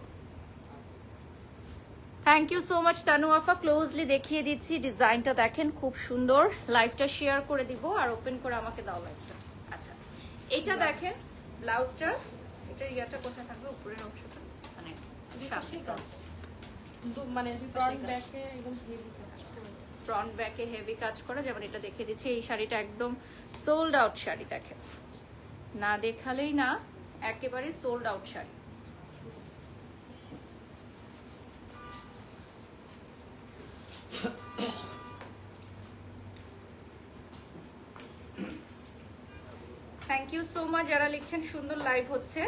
Thank you so much Tanu আফা। ক্লোজলি দেখিয়ে দিচ্ছি, ডিজাইনটা দেখেন খুব সুন্দর। লাইভটা শেয়ার করে দিব আর ওপেন করে আমাকে দাও লাইভটা। আচ্ছা এটা দেখেন ব্লাউজটা, এটার ইয়াটা কোথায় থাকবে, উপরের অংশটা মানে সামনে কাজ, মানে ফ্রন্ট ব্যাকে একদম হেভি কাজ করে। ফ্রন্ট ব্যাকে হেভি কাজ করা, যেমন এটা দেখিয়ে দিচ্ছি। এই শাড়িটা একদম সোল্ড আউট শাড়ি, দেখেন না দেখালেই না, একেবারে sold out sari. Thank you so much যারা লিখছেন, সুন্দর লাইভ হচ্ছে।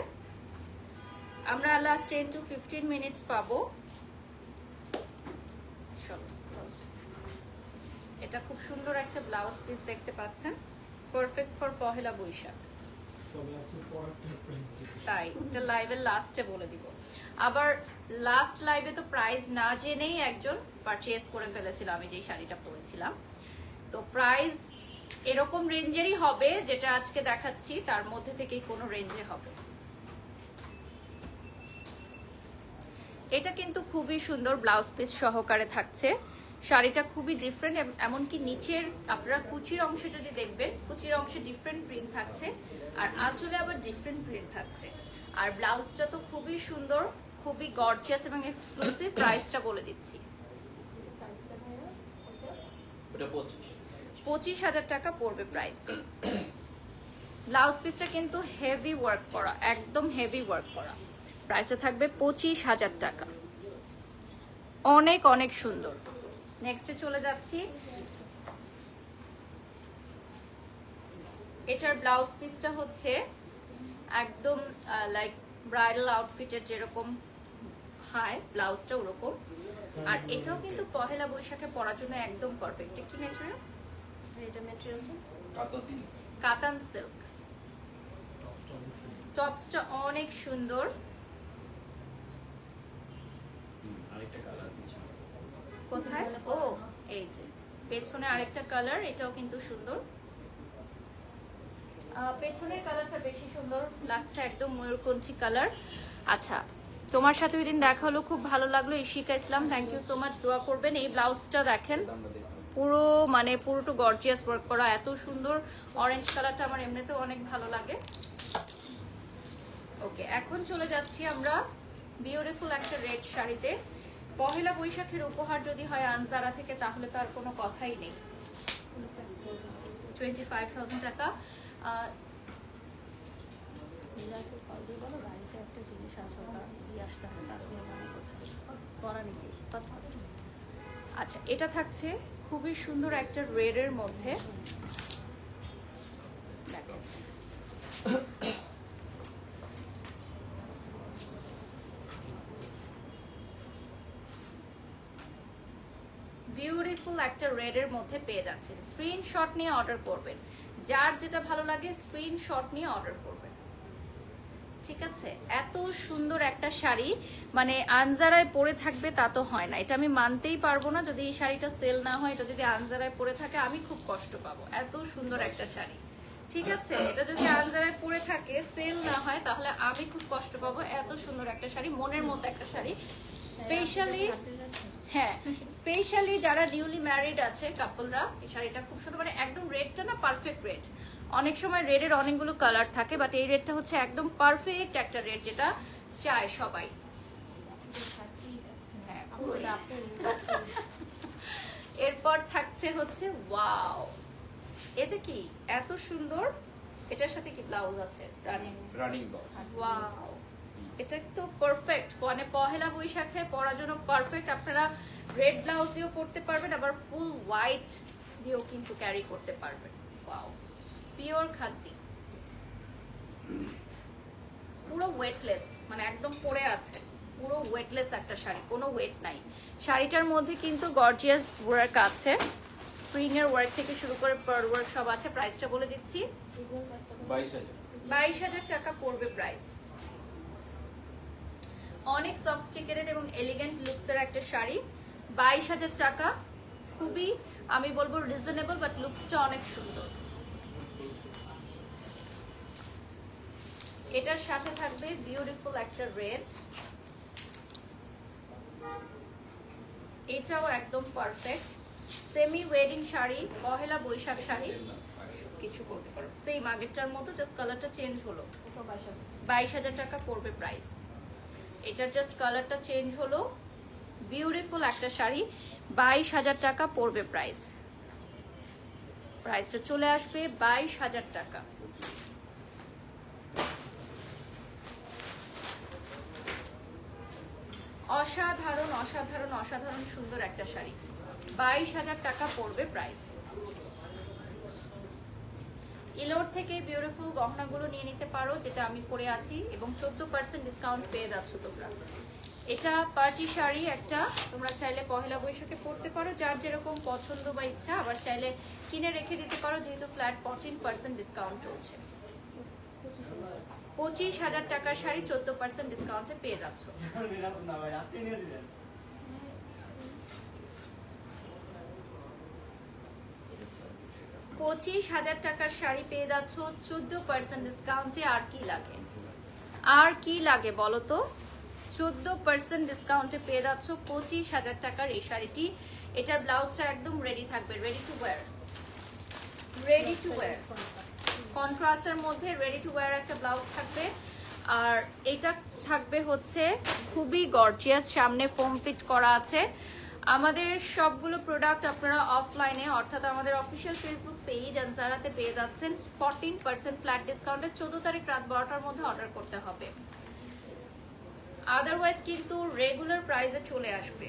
আমরা লাস্ট 10 to 15 মিনিটস পাবো। চলো, এটা খুব সুন্দর একটা ব্লাউজ পিস দেখতে পাচ্ছেন, পারফেক্ট ফর পহেলা বৈশাখ। সবাই আপনি প্রোডাক্টের প্রাইস জিজ্ঞেস তাই এটা লাইভের লাস্টে বলে দিব। আবার লাস্ট লাইভে তো প্রাইস না জেনেই একজন পারচেজ করে ফেলেছিল আমি যে শাড়িটা পরেছিলাম। তো প্রাইস এরকম রেঞ্জেরই হবে, যেটা আজকে দেখাচ্ছি তার মধ্যে থেকেই কোনো রেঞ্জে হবে। এটা কিন্তু খুবই সুন্দর ব্লাউজ পিস সহকারে থাকছে। শাড়িটা খুবই ডিফারেন্ট, এমনকি নিচের আপনারা কুচির অংশ যদি দেখবেন, কুচির অংশে ডিফারেন্ট প্রিন্ট থাকছে, আর আঁচলে আবার ডিফারেন্ট প্রিন্ট থাকছে। আর ব্লাউজটা তো খুবই সুন্দর, খুবই গর্জিয়াস এবং এক্সক্লুসিভ। প্রাইসটা বলে দিচ্ছি, ওটা 25,000 টাকা পড়বে প্রাইস। ব্লাউজ পিসটা কিন্তু হেভি ওয়ার্ক করা, একদম হেভি ওয়ার্ক করা। প্রাইসটা থাকবে 25,000 টাকা, অনেক অনেক সুন্দর। নেক্সটে চলে যাচ্ছি। এটার ব্লাউজ পিসটা হচ্ছে একদম লাইক ব্রাইডাল আউটফিটের যেরকম হয় ব্লাউজটা ওরকম। আর এটাও কিন্তু পহেলা বৈশাখে পরার জন্য একদম পারফেক্ট। কি ম্যাটেরিয়াল? এটা ম্যাটেরিয়াল কাতান সিল্ক। টপসটা অনেক সুন্দর, আরেকটা কালার দিচ্ছি। কোথায়? ও এই যে পেছনে আরেকটা কালার, এটাও কিন্তু সুন্দর। পেছনের কালারটা বেশি সুন্দর লাগছে, একদম ময়ূরকণ্ঠী কালার। আচ্ছা, তোমার সাথে ওই দিন দেখা হলো, খুব ভালো লাগলো। ইশিকা ইসলাম, থ্যাংক ইউ সো মাচ, দোয়া করবেন। এই ব্লাউজটা দেখেন, দামটা দেখুন। পুরো মানে পুরোটা গর্জিয়াস ওয়ার্ক করা, এত সুন্দর। অরেঞ্জ কালারটা আমার এমনিতেও অনেক ভালো লাগে। ওকে, এখন চলে যাচ্ছি আমরা বিউটিফুল একটা রেড শাড়িতে। পহেলা বৈশাখের উপহার যদি হয় আনজারা থেকে, তাহলে তো আর কোনো কথাই নেই। 25,000 টাকা। বাড়িতে একটা জিনিস আছে, ওটা দিয়ে আসতে হবে, তাসমিয়া জানে কোথায় করা নিতে ফার্স্ট। আচ্ছা, এটা থাকছে খুবই সুন্দর একটা রেডের মধ্যে, দেখেন বিউটিফুল একটা রেডের মধ্যে পেয়ে যাচ্ছেন। স্ক্রিনশট নিয়ে অর্ডার করবেন, যার যেটা ভালো লাগে স্ক্রিনশট নিয়ে অর্ডার করবেন, ঠিক আছে? এত সুন্দর একটা শাড়ি, মানে আনজারায় পরে থাকবে তা তো হয় না, এটা আমি মানতেই পারবো না। যদি এই শাড়িটা সেল না হয়, এটা যদি আনজারায় পরে থাকে, আমি খুব কষ্ট পাবো। এত সুন্দর একটা শাড়ি, ঠিক আছে? এটা যদি আনজারায় পরে থাকে, সেল না হয়, তাহলে আমি খুব কষ্ট পাবো। এত সুন্দর একটা শাড়ি, মনের মতো একটা শাড়ি। স্পেশালি হ্যাঁ, স্পেশালি যারা নিউলি ম্যারিড আছে কাপলরা, এই শাড়িটা খুব সুন্দর। মানে একদম রেডটা না পারফেক্ট রেড। অনেক সময় রেডের অনেকগুলো কালার থাকে, বাট এই রেডটা হচ্ছে একদম পারফেক্ট একটা রেড, যেটা চায় সবাই। হ্যাঁ, এরপর থাকছে হচ্ছে ওয়াও, এটা কি এত সুন্দর! এটার সাথে কি ব্লাউজ আছে? Running box. ওয়াও, এটা তো পারফেক্ট, মানে পহেলা বৈশাখে পরার জন্য পারফেক্ট। আপনারা রেড ব্লাউজ দিয়েও পরতে পারবেন, আবার ফুল হোয়াইট দিয়েও কিন্তু ক্যারি করতে পারবেন। ওয়াও, পিওর খাদ্য, পুরো ওয়েটলেস, মানে একদম পরে আছে, পুরো ওয়েটলেস একটা শাড়ি, কোনো ওয়েট নাই। শাড়িটার মধ্যে কিন্তু গর্জিয়াস ওয়ার্ক আছে, স্প্রিং এর ওয়ার্ক থেকে শুরু করে পার্ল ওয়ার্ক সব আছে। প্রাইসটা বলে দিচ্ছি, 22,000 টাকা পড়বে প্রাইস। অনেক সফিস্টিকেটেড এবং এলিগেন্ট লুকসের একটা শাড়ি, 22,000 টাকা। খুবই আমি বলবো রিজনেবল, বাট লুকসটা অনেক সুন্দর। এটার সাথে থাকবে বিউটিফুল একটা রেড, এটাও একদম perfect semi wedding sari, Pohela Boishakh sari কিছু করতে পারো, সেম আগেরটার মতো, জাস্ট কালারটা চেঞ্জ হলো। 22,000 টাকা পড়বে প্রাইস। এটার জাস্ট কালারটা চেঞ্জ হলো, বিউটিফুল একটা শাড়ি, 22,000 টাকা পড়বে প্রাইস। প্রাইসটা চলে আসবে 22,000 টাকা। অসাধারণ অসাধারণ অসাধারণ সুন্দর একটা শাড়ি, 22,000 টাকা পড়বে প্রাইস। ইলোর থেকে বিউটিফুল গহনাগুলো নিয়ে নিতে পারো, যেটা আমি পরে আছি, এবং 14% ডিসকাউন্ট পেয়ে যাচ্ছ তোমরা। এটা পার্টি শাড়ি একটা, তোমরা চাইলে পহেলা বৈশাখে পরতে পারো, যার যেরকম পছন্দ বা ইচ্ছা, আবার চাইলে কিনে রেখে দিতে পারো, যেহেতু ফ্ল্যাট 14% ডিসকাউন্ট চলছে। 25,000 টাকার শাড়ি 14% ডিসকাউন্টে পেয়ে যাচ্ছ। 25,000 টাকার শাড়ি পেয়ে যাচ্ছ 14% ডিসকাউন্টে। আর কি লাগে, আর কি লাগে বলো তো? 14% ডিসকাউন্টে পেয়ে যাচ্ছ 25,000 টাকার এই শাড়িটি। এটার ব্লাউজটা একদম রেডি থাকবে, ready to wear, ready to wear, কন্ট্রাস্টের মধ্যে রেডি টু ওয়্যার একটা ব্লাউজ থাকবে। আর এটা থাকবে হচ্ছে খুবই গর্জিয়াস, সামনে ফোম ফিট করা আছে। আমাদের সবগুলো প্রোডাক্ট আপনারা অফলাইনে, অর্থাৎ আমাদের অফিসিয়াল ফেসবুক পেজ আনজারাতে পেয়ে যাচ্ছেন 14% ফ্ল্যাট ডিসকাউন্টে। 14 তারিখ রাত 12টার মধ্যে অর্ডার করতে হবে, আদারওয়াইজ কিন্তু রেগুলার প্রাইসে চলে আসবে।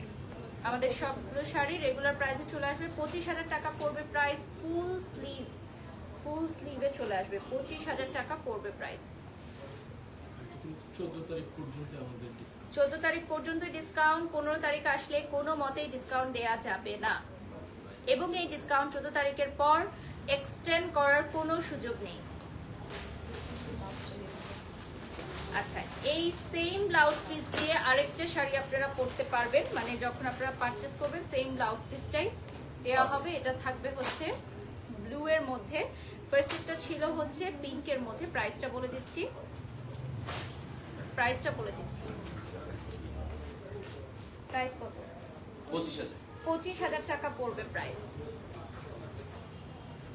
আমাদের সবগুলো শাড়ি রেগুলার প্রাইসে চলে আসবে। 25,000 টাকা পড়বে প্রাইস, ফুল স্লিভ, ফুল স্লিভে চলে আসবে, 25,000 টাকা পড়বে প্রাইস। 14 তারিখ পর্যন্ত আমাদের ডিসকাউন্ট, 14 তারিখ পর্যন্ত ডিসকাউন্ট, 15 তারিখ আসলে কোনো মতেই ডিসকাউন্ট দেয়া যাবে না, এবং এই ডিসকাউন্ট 14 তারিখের পর এক্সটেন্ড করার কোনো সুযোগ নেই। আচ্ছা, এই সেম ব্লাউজ পিস দিয়ে আরেকটা শাড়ি আপনারা পরতে পারবেন, মানে যখন আপনারা পারচেস করবেন সেম ব্লাউজ পিসটাই দেওয়া হবে। এটা থাকবে হচ্ছে ব্লু এর মধ্যে, ফার্স্টটা ছিল হচ্ছে পিঙ্কের মধ্যে। প্রাইসটা বলে দিচ্ছি, প্রাইসটা বলে দিচ্ছি, প্রাইস কত? 25,000। 25,000 টাকা পড়বে প্রাইস।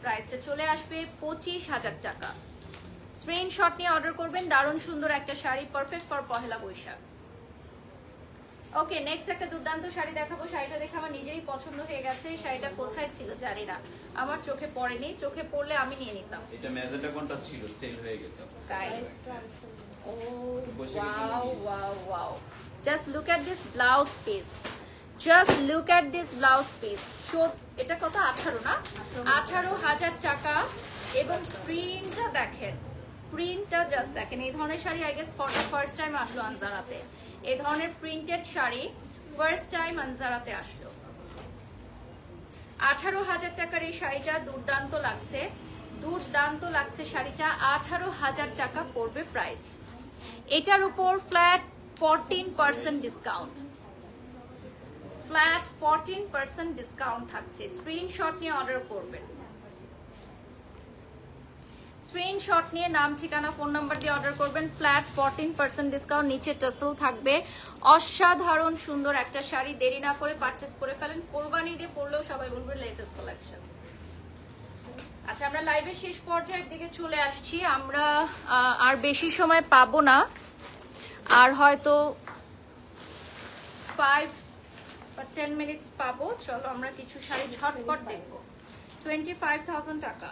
প্রাইসটা চলে আসবে 25,000 টাকা। স্ক্রিনশট নিয়ে অর্ডার করবেন, দারুণ সুন্দর একটা sari, perfect for Pohela Boishakh. Okay, next একটা দুর্দান্ত শাড়ি দেখাবো। শাড়িটা দেখে আমার নিজেই পছন্দ হয়ে গেছে। শাড়িটা কোথায় ছিল জানি না, আমার চোখে পড়েনি, চোখে পড়লে আমি নিয়ে নিতাম। এটা ম্যাজেন্টা কন্ট্রাস্ট ছিল, সেল হয়ে গেছে। Guys, oh wow, wow, wow! Just look at this blouse piece. Just look at this blouse piece. So, এটা কত? 18 না? 18,000 টাকা, এবং প্রিন্টটা দেখেন, প্রিন্টটা জাস্ট দেখেন। এই ধরনের sari I guess for the first time আসলো আনজারাতে। এই ধরনের প্রিন্টেড শাড়ি ফার্স্ট টাইম আনজারাতে আসলো। 18,000 টাকার এই শাড়িটা দুর্দান্ত লাগছে, দুর্দান্ত লাগছে শাড়িটা। 18,000 টাকা পড়বে প্রাইস। এটার উপর ফ্ল্যাট 14% ডিসকাউন্ট, ফ্ল্যাট 14% ডিসকাউন্ট থাকছে। স্ক্রিনশট নিয়ে অর্ডার করবেন, স্ক্রিনশট নিয়ে নাম ঠিকানা ফোন নাম্বার দিয়ে অর্ডার করবেন। ফ্ল্যাট 14% ডিসকাউন্ট, নিচে টাসেল থাকবে। অসাধারণ সুন্দর একটা শাড়ি, দেরি না করে পারচেজ করে ফেলেন। কোরবানি দিয়ে পরলেও সবাই বলবে লেটেস্ট কালেকশন। আচ্ছা, আমরা লাইভের শেষ পর্যায়ের দিকে চলে আসছি। আমরা আর বেশি সময় পাবো না, আর হয়তো 5 বা 10 মিনিটস পাবো। চলো আমরা কিছু শাড়ি ঝটপট দেখবো। 25,000 টাকা,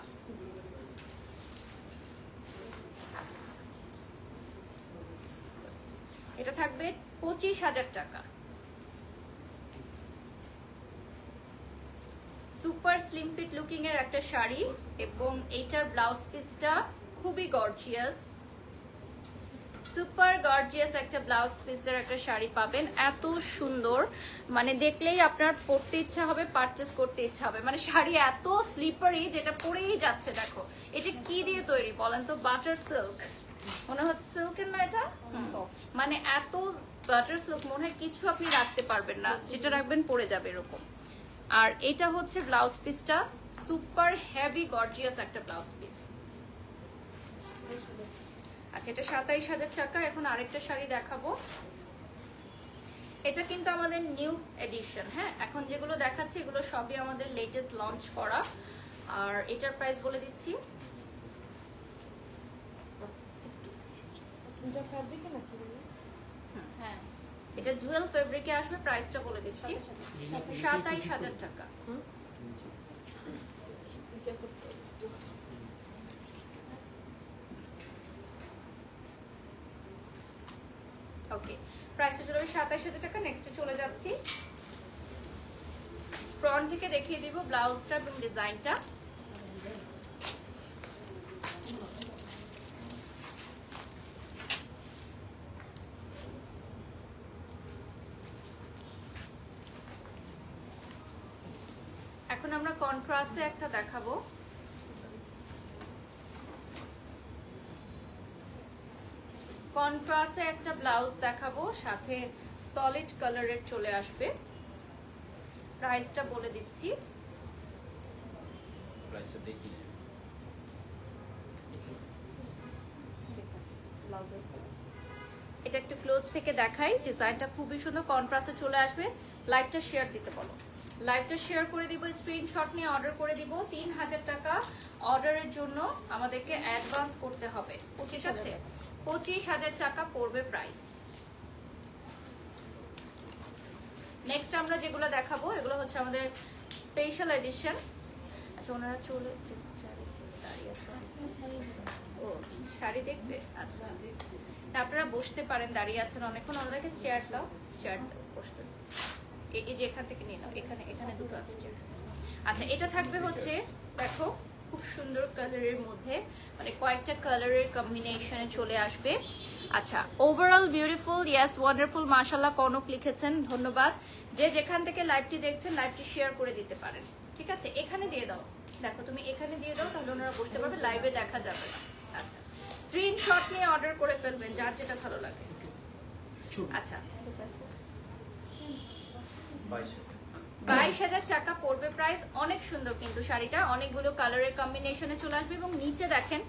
এটা থাকবে 25,000 টাকা। সুপার স্লিম ফিট লুকিং এর একটা শাড়ি, এবং এইটার ব্লাউজ পিসটা খুবই গর্জিয়াস, সুপার গর্জিয়াস একটা ব্লাউজ পিসের একটা শাড়ি পাবেন। এত সুন্দর, মানে দেখলেই আপনার পরতে ইচ্ছা হবে, পারচেস করতে ইচ্ছা হবে। মানে শাড়ি এত স্লিপারি, যেটা পরেই যাচ্ছে। দেখো এটা কি দিয়ে তৈরি বলেন তো? বাটার সিল্ক মনে হচ্ছে, সিল্কের না এটা, মানে এত বাটার সিল্ক মনে হয় কিছু আপনি রাখতে পারবেন না, যেটা রাখবেন পরে যাবে এরকম। আর এটা হচ্ছে ব্লাউজ পিসটা, সুপার হেভি গর্জিয়াস একটা ব্লাউজ পিস। আচ্ছা এটা 27,000 টাকা। এখন আরেকটা শাড়ি দেখাবো, এটা কিন্তু আমাদের নিউ এডিশন। হ্যাঁ, এখন যেগুলো দেখাচ্ছি এগুলো সবই আমাদের লেটেস্ট লঞ্চ করা। আর এটার প্রাইস বলে দিচ্ছি, হ্যাঁ এটা ডুয়েল ফেব্রিকে আসবে। প্রাইসটা বলে দিচ্ছি 27,000 টাকা। ওকে, প্রাইসটা চলে যাবে 27,000 টাকা। নেক্সটে চলে যাচ্ছি, ফ্রন্ট থেকে দেখিয়ে দিব ব্লাউজটা এবং ডিজাইনটা। এখন আমরা কন্ট্রাস্টে একটা দেখাবো, কন্ট্রাস্টে একটা ব্লাউজ দেখাবো, সাথে সলিড কালারের চলে আসবে। প্রাইসটা বলে দিচ্ছি, প্রাইসটা দেখি না। এটা একটু ক্লোজ থেকে দেখাই, ডিজাইনটা খুবই সুন্দর, কন্ট্রাস্টে চলে আসবে। লাইভটা শেয়ার দিতে বলো, লাইভটা শেয়ার করে দিব, স্ক্রিনশট নিয়ে অর্ডার করে দিব। 3,000 টাকা অর্ডারের জন্য আমাদেরকে অ্যাডভান্স করতে হবে, ঠিক আছে? 25,000 টাকা পড়বে প্রাইস। নেক্সট আমরা যেগুলো দেখাবো এগুলো হচ্ছে আমাদের স্পেশাল এডিশন। আচ্ছা ওনারা চলে দাঁড়িয়ে আছে, ও শাড়ি দেখবে? আচ্ছা আপনারা বসতে পারেন, দাঁড়িয়ে আছেন অনেকক্ষণ, ওনাদেরকে চেয়ার দাও, চেয়ার বসতে। এই যে এখান থেকে নিয়ে নাও, এখানে এখানে দুটো আছে চেয়ার। আচ্ছা এটা থাকবে হচ্ছে, দেখো খুব সুন্দর কালারের মধ্যে, মানে কয়েকটা কালারের কম্বিনেশনে চলে আসবে। আচ্ছা ওভারঅল বিউটিফুল, ইয়েস ওয়ান্ডারফুল, মাশাআল্লাহ কনক লিখেছেন, ধন্যবাদ। যে যেখান থেকে লাইভটি দেখছেন লাইভটি শেয়ার করে দিতে পারেন, ঠিক আছে? এখানে দিয়ে দাও, দেখো তুমি এখানে দিয়ে দাও, তাহলে ওনারা বসতে পারবে, লাইভে দেখা যাবে না। আচ্ছা স্ক্রিনশট নিয়ে অর্ডার করে ফেলবেন যার যেটা ভালো লাগে। আচ্ছা 22,000 টাকা পড়বে প্রাইস। অনেক সুন্দর কিন্তু শাড়িটা, অনেকগুলো কালারের কম্বিনেশনে চলে আসবে এবং নিচে দেখেন,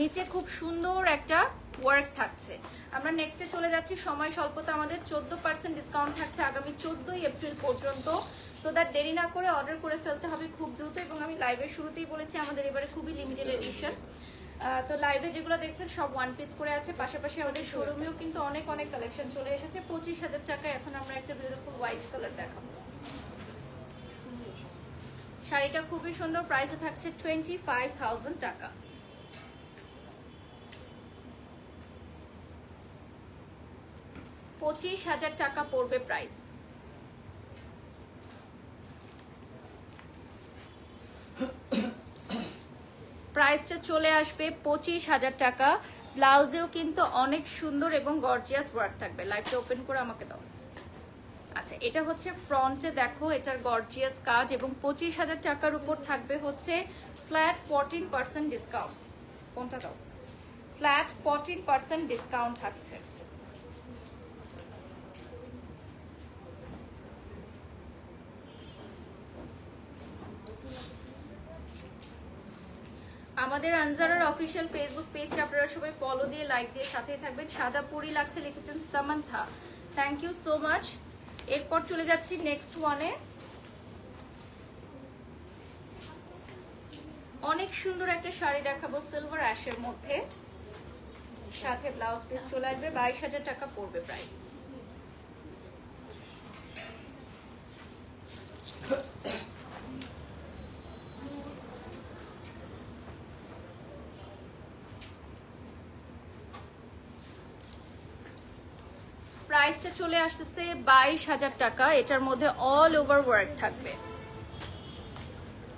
নিচে খুব সুন্দর একটা ওয়ার্ক থাকছে। আমরা নেক্সটে চলে যাচ্ছি, সময় স্বল্পতা, আমাদের 14% ডিসকাউন্ট থাকছে আগামী 14 এপ্রিল পর্যন্ত। সো দ্যাট দেরি না করে অর্ডার করে ফেলতে হবে খুব দ্রুত। এবং আমি লাইভের শুরুতেই বলেছি আমাদের এবারে খুবই লিমিটেড এডিশন। তো লাইভে যেগুলো দেখছেন সব ওয়ান পিস করে আছে, পাশাপাশি আমাদের শোরুমেও কিন্তু অনেক অনেক কালেকশন চলে এসেছে। 25,000 টাকায় এখন আমরা একটা বিউটিফুল হোয়াইট কালার দেখাবো। শাড়িটা খুবই সুন্দর, প্রাইসে থাকছে 25,000 টাকা। $25,000 টাকা পড়বে প্রাইস। প্রাইসটা চলে আসবে 25,000 টাকা। ব্লাউজেও কিন্তু অনেক সুন্দর এবং গর্জিয়াস ওয়ার্ক থাকবে। লাইভটা ওপেন করে আমাকে দাও। আচ্ছা এটা হচ্ছে ফ্রন্টে, দেখো এটার গর্জিয়াস কাজ, এবং 25,000 টাকার উপর থাকবে হচ্ছে ফ্ল্যাট 14% ডিসকাউন্ট। কোনটা দাও? ফ্ল্যাট 14% ডিসকাউন্ট থাকছে। আমাদের আনজারার অফিসিয়াল ফেসবুক পেজটা আপনারা সবাই ফলো দিয়ে লাইক দিয়ে সাথেই থাকবেন। সাদা পরি লাগছে লিখেছেন Samantha, thank you so much. এরপর চলে যাচ্ছি নেক্সট ওয়ানে, অনেক সুন্দর একটা শাড়ি দেখাবো সিলভার অ্যাশের মধ্যে, সাথে ব্লাউজ পিস চলে আসবে। 22,000 টাকা পড়বে প্রাইস। প্রাইসটা চলে আসতেছে 22,000 টাকা। এটার মধ্যে অল ওভার ওয়ার্ক থাকবে।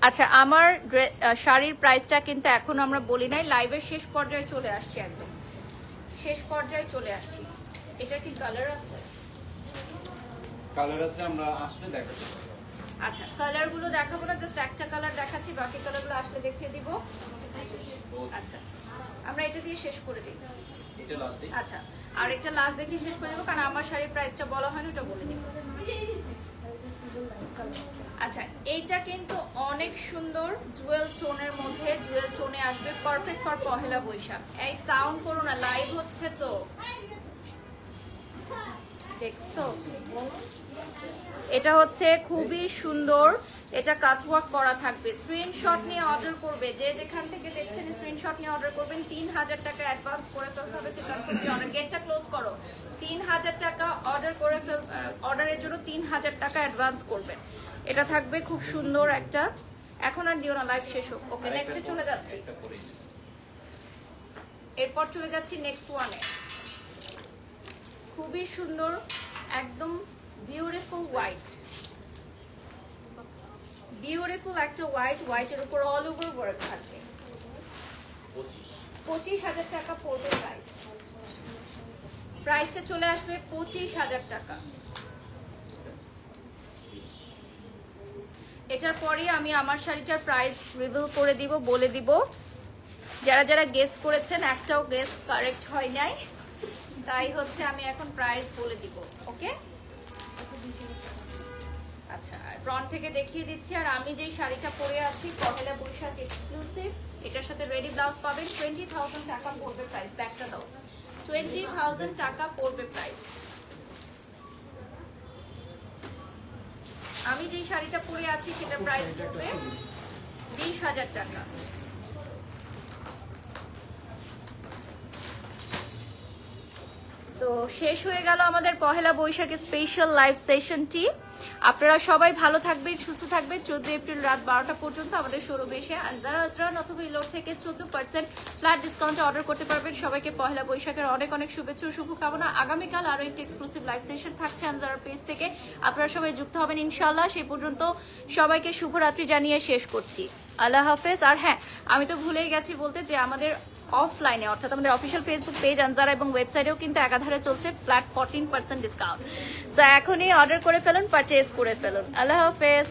আচ্ছা আমার শাড়ির প্রাইসটা কিন্তু এখন আমরা বলি নাই, লাইভের শেষ পর্যায়ে চলে আসছি, একদম শেষ পর্যায়ে চলে আসছি। এটা কি কালার আছে? কালার আছে, আমরা আসলে দেখাতে পারবো। আচ্ছা কালার গুলো দেখাবো না, জাস্ট একটা কালার দেখাচ্ছি, বাকি কালার গুলো আসলে দেখিয়ে দিব। আচ্ছা আমরা এটা দিয়ে শেষ করে দিই। এটা লাস্ট দিই। আচ্ছা আর একটা লাস্ট দেখে শেষ করে দেবো, কারণ আমার শাড়ির প্রাইসটা বলা হয়নি, ওটা বলে দিব। আচ্ছা, এইটা কিন্তু অনেক সুন্দর জুয়েল টোনের মধ্যে, জুয়েল টোনে আসবে, পারফেক্ট ফর পহেলা বৈশাখ। এই সাউন্ড করো না, লাইভ হচ্ছে তো, দেখছো? এটা হচ্ছে খুবই সুন্দর, এটা কাটওয়ার্ক করা থাকবে। স্ক্রিনশট নিয়ে অর্ডার করবে, যে যেখান থেকে দেখছেন স্ক্রিনশট নিয়ে অর্ডার করবেন। 3000 টাকা অ্যাডভান্স করে ফেলতে হবে টু কনফার্ম দি অর্ডার। গেটটা ক্লোজ করো। 3000 টাকা অর্ডারের জন্য 3000 টাকা অ্যাডভান্স করবেন। এটা থাকবে খুব সুন্দর একটা। এখন আর দিও না, লাইভ শেষ হোক। ওকে, নেক্সটে চলে যাচ্ছি। এরপর চলে যাচ্ছি নেক্সট ওয়ানে। খুবই সুন্দর, একদম বিউটিফুল হোয়াইট, বিউটিফুল একটা হোয়াইট। হোয়াইটের উপর অল ওভার ওয়ার্ক থাকবে। 25,000 টাকা পড়বে প্রাইস। প্রাইসটা চলে আসবে 25,000 টাকা। এটার পরে আমি আমার শাড়িটার প্রাইস রিভিল করে দিব, বলে দিব। যারা যারা গেস করেছেন, একটাও গেস কারেক্ট হয় নাই, তাই হচ্ছে আমি এখন প্রাইস বলে দিব। ওকে, আচ্ছা, ফ্রন্ট থেকে দেখিয়ে দিচ্ছি। আর আমি যেই শাড়িটা পরে আছি পহেলা বৈশাখ এক্সক্লুসিভ, এটার সাথে রেডি ব্লাউজ পাবেন। 20,000 টাকা পড়বে প্রাইস। ব্যাগটা দাও। 20,000 টাকা পড়বে প্রাইস। আমি যেই শাড়িটা পরে আছি সেটা প্রাইস পড়বে 20,000 টাকা। তো শেষ হয়ে গেল আমাদের পহেলা বৈশাখের স্পেশাল লাইভ সেশনটি। আপনারা সবাই ভালো থাকবেন, সুস্থ থাকবেন। 14 এপ্রিল রাত 12টা পর্যন্ত আমাদের শোরুমে এসে আনজারা আজরান অথবা ইলোর থেকে 14% ফ্ল্যাট ডিসকাউন্টে অর্ডার করতে পারবেন। সবাইকে পহেলা বৈশাখের অনেক অনেক শুভেচ্ছা ও শুভকামনা। আগামীকাল আরো একটি এক্সক্লুসিভ লাইভ সেশন থাকছে আনজারার পেজ থেকে। আপনারা সবাই যুক্ত হবেন ইনশাআল্লাহ। সেই পর্যন্ত সবাইকে শুভরাত্রি জানিয়ে শেষ করছি। আল্লাহ হাফেজ। আর হ্যাঁ, আমি তো ভুলেই গেছি বলতে যে আমাদের অফলাইনে অর্থাৎ আমাদের অফিসিয়াল ফেসবুক পেজ আনজারা এবং ওয়েবসাইটেও কিন্তু একাধারে চলছে ফ্ল্যাট 14% ডিসকাউন্ট। সো এখনই অর্ডার করে ফেলুন, পারচেজ করে ফেলুন। আল্লাহ হাফেজ।